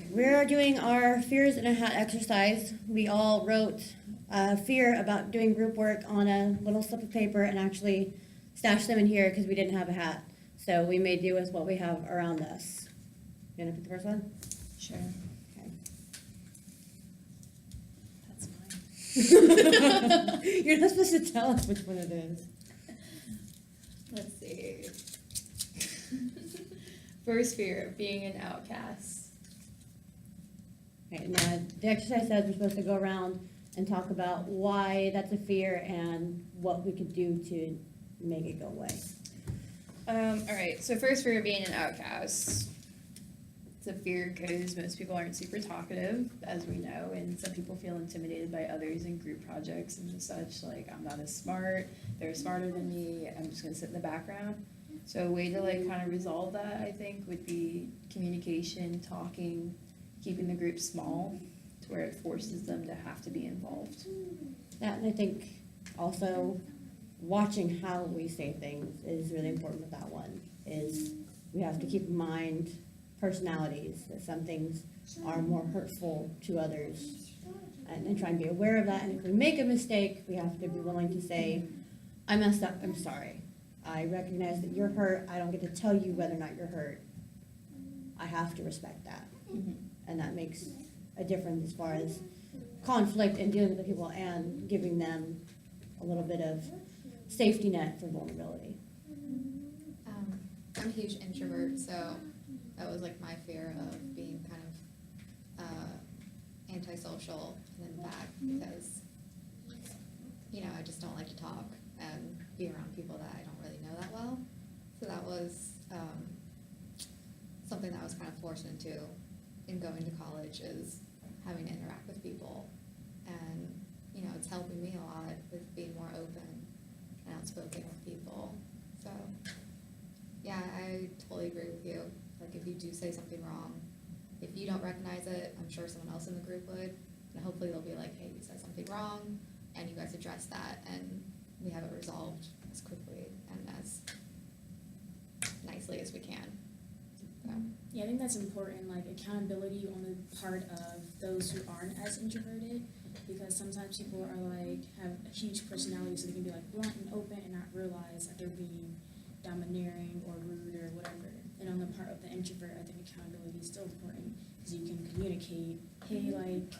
We're doing our fears in a hat exercise. We all wrote a fear about doing group work on a little slip of paper and actually stashed them in here because we didn't have a hat. So we made do with what we have around us. You want to pick the first one? Sure. Okay. That's mine. You're not supposed to tell us which one it is. Let's see. First fear, being an outcast. Okay, now the exercise says we're supposed to go around and talk about why that's a fear and what we could do to make it go away. All right, so first fear of being an outcast. It's a fear because most people aren't super talkative, as we know, and some people feel intimidated by others in group projects and such, like, I'm not as smart, they're smarter than me, I'm just gonna sit in the background. So a way to, like, kind of resolve that, I think, would be communication, talking, keeping the group small, to where it forces them to have to be involved. That, and I think also watching how we say things is really important with that one, is we have to keep in mind personalities, that some things are more hurtful to others, and try and be aware of that. And if we make a mistake, we have to be willing to say, I messed up, I'm sorry. I recognize that you're hurt, I don't get to tell you whether or not you're hurt. I have to respect that. Mm-hmm. And that makes a difference as far as conflict and dealing with the people and giving them a little bit of safety net for vulnerability. I'm a huge introvert, so that was like my fear of being kind of antisocial and then back because, you know, I just don't like to talk and be around people that I don't really know that well. So that was something that I was kind of forced into in going to college, is having to interact with people. And, you know, it's helping me a lot with being more open and outspoken with people. So, yeah, I totally agree with you. Like, if you do say something wrong, if you don't recognize it, I'm sure someone else in the group would. And hopefully they'll be like, hey, you said something wrong, and you guys address that, and we have it resolved as quickly and as nicely as we can. So. Yeah, I think that's important, like accountability on the part of those who aren't as introverted, because sometimes people are like, have a huge personality, so they can be like blunt and open and not realize that they're being domineering or rude or whatever. And on the part of the introvert, I think accountability is still important, because you can communicate, hey, like,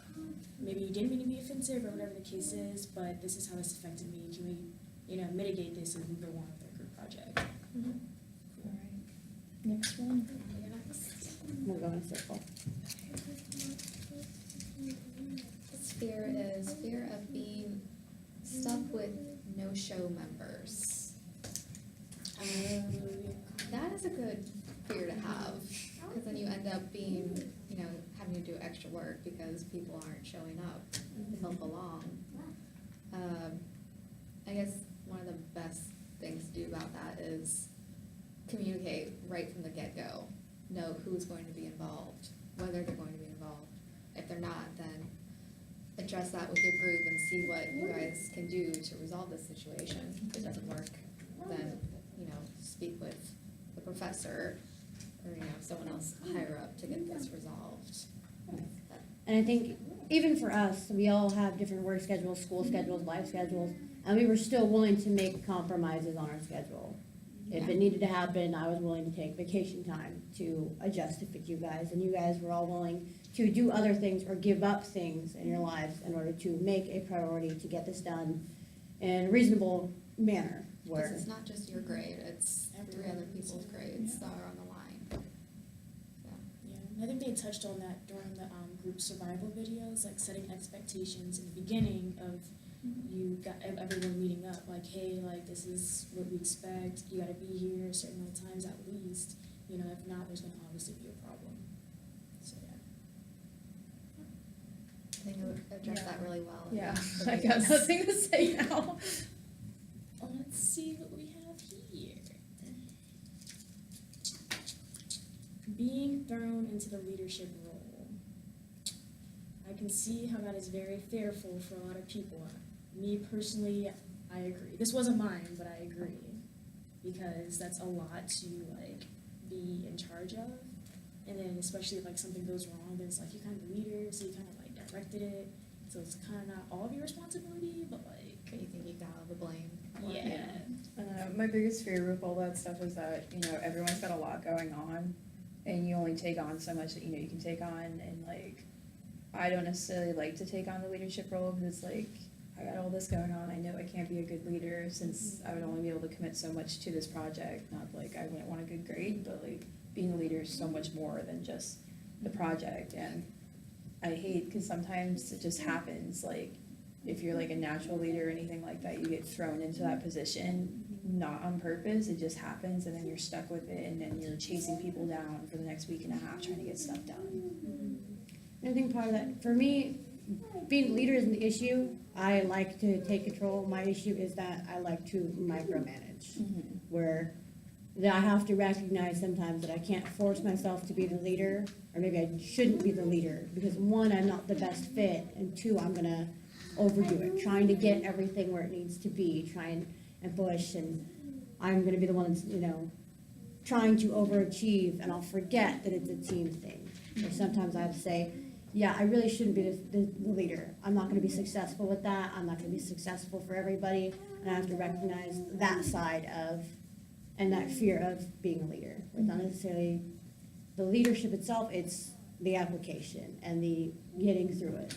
maybe you didn't mean to be offensive or whatever the case is, but this is how this affected me. Can we, you know, mitigate this and move on with our group project? Mm-hmm. All right. Next one. We'll go in a circle. This fear is fear of being stuck with no-show members. That is a good fear to have, because then you end up being, you know, having to do extra work because people aren't showing up to help along. I guess one of the best things to do about that is communicate right from the get-go. Know who's going to be involved, whether they're going to be involved. If they're not, then address that with your group and see what you guys can do to resolve this situation. If it doesn't work, then, you know, speak with the professor or, you know, someone else higher up to get this resolved. And I think even for us, we all have different work schedules, school schedules, life schedules, and we were still willing to make compromises on our schedule. If it needed to happen, I was willing to take vacation time to adjust to fit you guys, and you guys were all willing to do other things or give up things in your lives in order to make a priority to get this done in a reasonable manner. Because it's not just your grade, it's 3 other people's grades that are on the line. So. Yeah, I think they touched on that during the group survival videos, like setting expectations in the beginning of you got everyone meeting up, like, hey, like, this is what we expect, you gotta be here a certain amount of times at least, you know, if not, there's gonna obviously be a problem. So, yeah. I think it would address that really well. Yeah, I got nothing to say now. Let's see what we have here. Being thrown into the leadership role. I can see how that is very fearful for a lot of people. Me personally, I agree. This wasn't mine, but I agree. Because that's a lot to, like, be in charge of. And then especially if like something goes wrong, then it's like you're kind of the leader, so you kind of like directed it. So it's kind of not all of your responsibility, but like, But you think you got all the blame. yeah. My biggest fear with all that stuff is that, you know, everyone's got a lot going on, and you only take on so much that, you know, you can take on, and like, I don't necessarily like to take on the leadership role, because it's like, I got all this going on, I know I can't be a good leader, since I would only be able to commit so much to this project, not like I wouldn't want a good grade, but like, being a leader is so much more than just the project, and I hate, because sometimes it just happens, like, if you're like a natural leader or anything like that, you get thrown into that position, not on purpose, it just happens, and then you're stuck with it, and then you're chasing people down for the next week and a half trying to get stuff done. And I think part of that, for me, being a leader isn't the issue. I like to take control. My issue is that I like to micromanage, where that I have to recognize sometimes that I can't force myself to be the leader, or maybe I shouldn't be the leader, because one, I'm not the best fit, and two, I'm gonna overdo it, trying to get everything where it needs to be, trying and push, and I'm gonna be the one that's, you know, trying to overachieve, and I'll forget that it's a team thing. Or sometimes I have to say, yeah, I really shouldn't be the leader. I'm not gonna be successful with that, I'm not gonna be successful for everybody, and I have to recognize that side of, and that fear of being a leader. It's not necessarily the leadership itself, it's the application and the getting through it.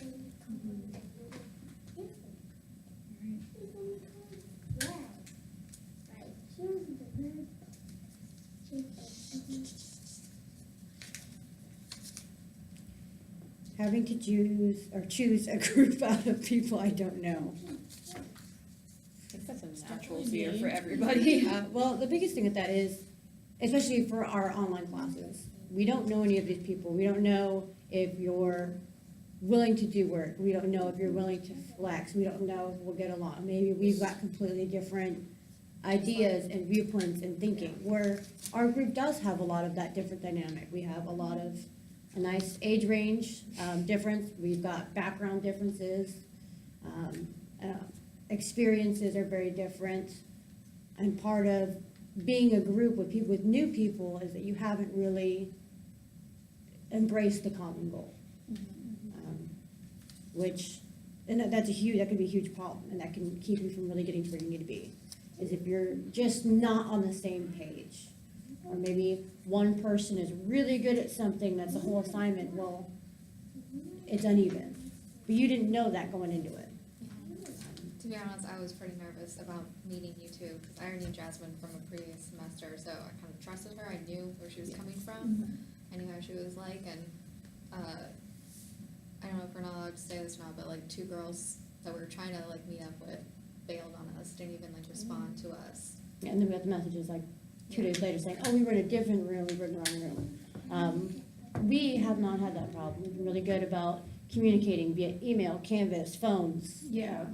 Having to choose a group out of people I don't know. I think that's a natural fear for everybody. Well, the biggest thing with that is, especially for our online classes, we don't know any of these people. We don't know if you're willing to do work. We don't know if you're willing to flex. We don't know if we'll get along. Maybe we've got completely different ideas and viewpoints and thinking, where our group does have a lot of that different dynamic. We have a lot of a nice age range difference. We've got background differences. Experiences are very different. And part of being a group with people, with new people, is that you haven't really embraced the common goal. Which, and that can be a huge problem, and that can keep you from really getting to where you need to be. Is if you're just not on the same page. Or maybe one person is really good at something, that's the whole assignment, well, it's uneven. But you didn't know that going into it. To be honest, I was pretty nervous about meeting you two, because I already knew Jasmine from a previous semester, so I kind of trusted her. I knew where she was coming from. I knew how she was like, and I don't know if we're not allowed to say this now, but like 2 girls that we were trying to like meet up with bailed on us, didn't even like respond to us. Yeah, and then we got the messages like 2 days later saying, oh, we were in a different room, we were in the wrong room. We have not had that problem. We've been really good about communicating via email, Canvas, phones,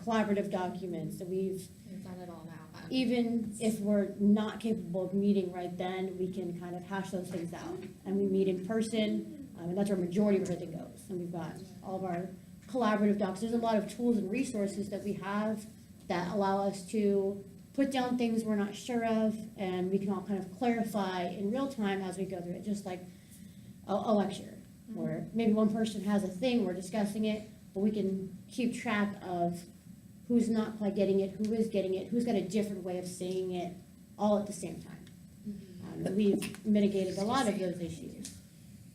collaborative documents, that we've done it all now. even if we're not capable of meeting right then, we can kind of hash those things out. And we meet in person, and that's where a majority of everything goes. And we've got all of our collaborative docs. There's a lot of tools and resources that we have that allow us to put down things we're not sure of, and we can all kind of clarify in real time as we go through it, just like a lecture, where maybe one person has a thing, we're discussing it, but we can keep track of who's not quite getting it, who is getting it, who's got a different way of saying it, all at the same time. We've mitigated a lot of those issues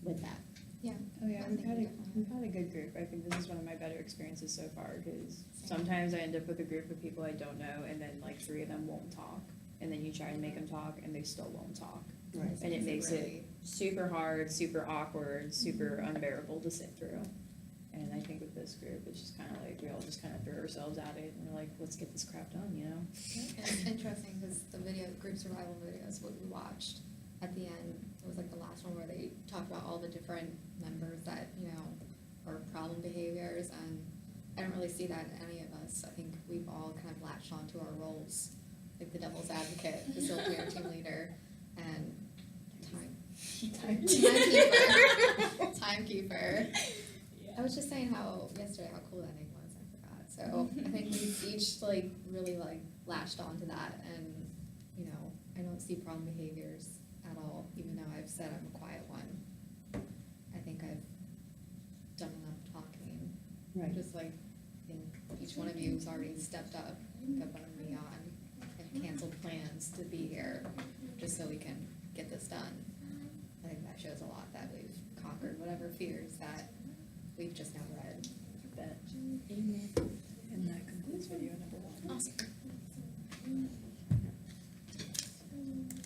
with that. Yeah. Oh yeah, we've had a good group. I think this is one of my better experiences so far, because sometimes I end up with a group of people I don't know, and then like 3 of them won't talk, and then you try and make them talk, and they still won't talk. Right. And it makes it super hard, super awkward, super unbearable to sit through. And I think with this group, it's just kind of like, we all just kind of throw ourselves at it, and we're like, let's get this crap done, you know? And it's interesting, because the group survival videos, what we watched at the end, it was like the last one where they talked about all the different members that, you know, are problem behaviors, and I don't really see that in any of us. I think we've all kind of latched onto our roles, like the devil's advocate, facilitator, team leader, and timekeeper. I was just saying yesterday how cool that name was. I forgot. So I think we each like really like latched onto that, and you know, I don't see problem behaviors at all, even though I've said I'm a quiet one. think I've done enough talking. Right. Just like, I think each one of you has already stepped up above and beyond and canceled plans to be here, just so we can get this done. I think that shows a lot that we've conquered whatever fears that we've just now read. But Amen.